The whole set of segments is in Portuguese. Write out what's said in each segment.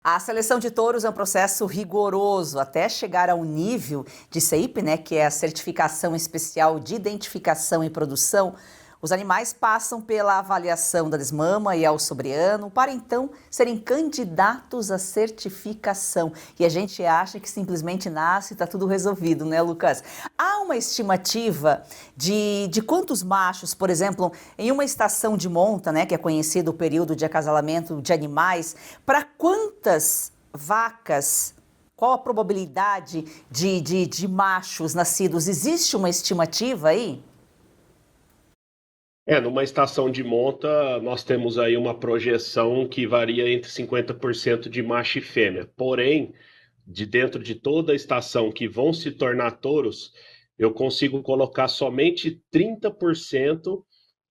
A seleção de touros é um processo rigoroso até chegar ao nível de CEIP, né, que é a Certificação Especial de Identificação e Produção. Os animais passam pela avaliação da desmama e ao sobreano para então serem candidatos à certificação. E a gente acha que simplesmente nasce e está tudo resolvido, né, Lucas? Há uma estimativa de quantos machos, por exemplo, em uma estação de monta, né, que é conhecido o período de acasalamento de animais, para quantas vacas, qual a probabilidade de machos nascidos? Existe uma estimativa aí? Numa estação de monta, nós temos aí uma projeção que varia entre 50% de macho e fêmea. Porém, de dentro de toda a estação que vão se tornar touros, eu consigo colocar somente 30%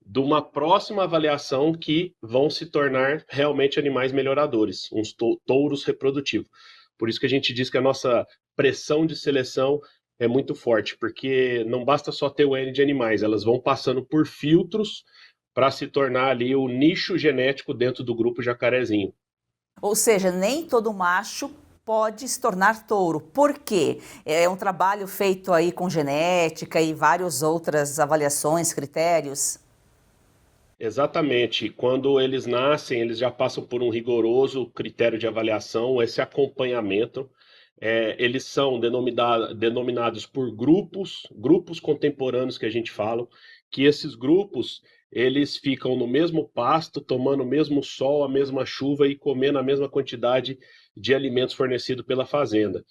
de uma próxima avaliação que vão se tornar realmente animais melhoradores, uns touros reprodutivos. Por isso que a gente diz que a nossa pressão de seleção é muito forte, porque não basta só ter o N de animais, elas vão passando por filtros para se tornar ali o nicho genético dentro do grupo jacarezinho. Ou seja, nem todo macho pode se tornar touro. Por quê? É um trabalho feito aí com genética e várias outras avaliações, critérios. Exatamente. Quando eles nascem, eles já passam por um rigoroso critério de avaliação, esse acompanhamento. Eles são denominados por grupos contemporâneos que a gente fala, que esses grupos eles ficam no mesmo pasto, tomando o mesmo sol, a mesma chuva e comendo a mesma quantidade de alimentos fornecidos pela fazenda.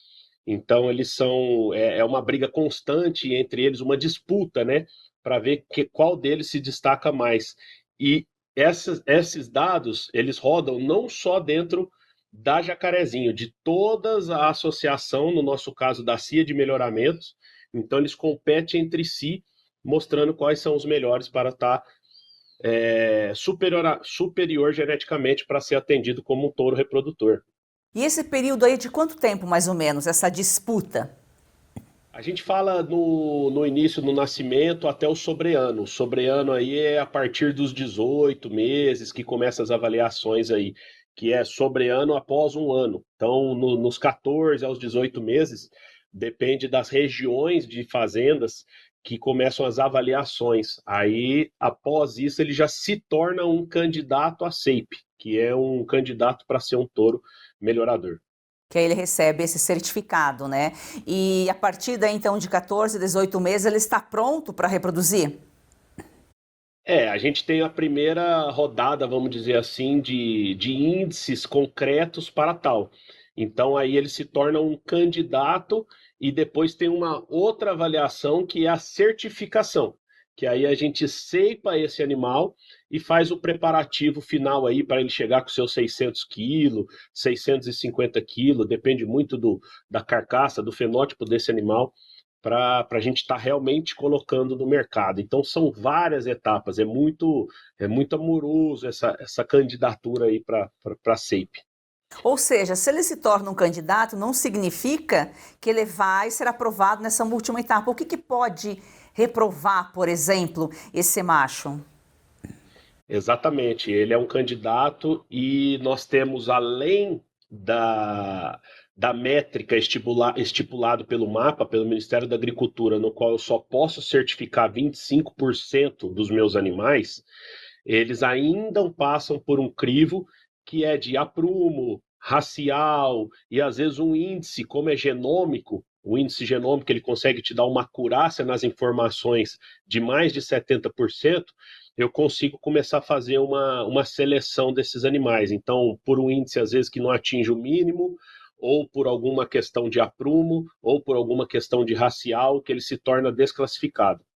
Então eles são é uma briga constante entre eles, uma disputa, né, para ver qual deles se destaca mais. E esses dados eles rodam não só dentro da Jacarezinho, de toda a associação, no nosso caso da CIA de melhoramentos. Então eles competem entre si, mostrando quais são os melhores para estar superior geneticamente para ser atendido como um touro reprodutor. E esse período aí de quanto tempo, mais ou menos, essa disputa? A gente fala no início, no nascimento, até o sobreano. O sobreano aí é a partir dos 18 meses que começam as avaliações aí, que é sobreano após um ano. Então, nos 14 aos 18 meses, depende das regiões de fazendas que começam as avaliações. Aí, após isso, ele já se torna um candidato a SEIP, que é um candidato para ser um touro melhorador. Que aí ele recebe esse certificado, né? E a partir daí, então, de 14, 18 meses, ele está pronto para reproduzir? A gente tem a primeira rodada, vamos dizer assim, de índices concretos para tal. Então, aí ele se torna um candidato e depois tem uma outra avaliação que é a certificação, que aí a gente ceipa esse animal e faz o preparativo final aí para ele chegar com seus 600 quilos, 650 quilos, depende muito da carcaça, do fenótipo desse animal para a gente estar realmente colocando no mercado. Então são várias etapas, é muito amoroso essa candidatura aí para a SEIP. Ou seja, se ele se torna um candidato, não significa que ele vai ser aprovado nessa última etapa. O que pode reprovar, por exemplo, esse macho? Exatamente, ele é um candidato e nós temos, além da métrica estipulado pelo MAPA, pelo Ministério da Agricultura, no qual eu só posso certificar 25% dos meus animais, eles ainda passam por um crivo que é de aprumo, racial e às vezes um índice, como é genômico, o índice genômico ele consegue te dar uma acurácia nas informações de mais de 70%, eu consigo começar a fazer uma seleção desses animais. Então, por um índice, às vezes, que não atinge o mínimo, ou por alguma questão de aprumo, ou por alguma questão de racial, que ele se torna desclassificado.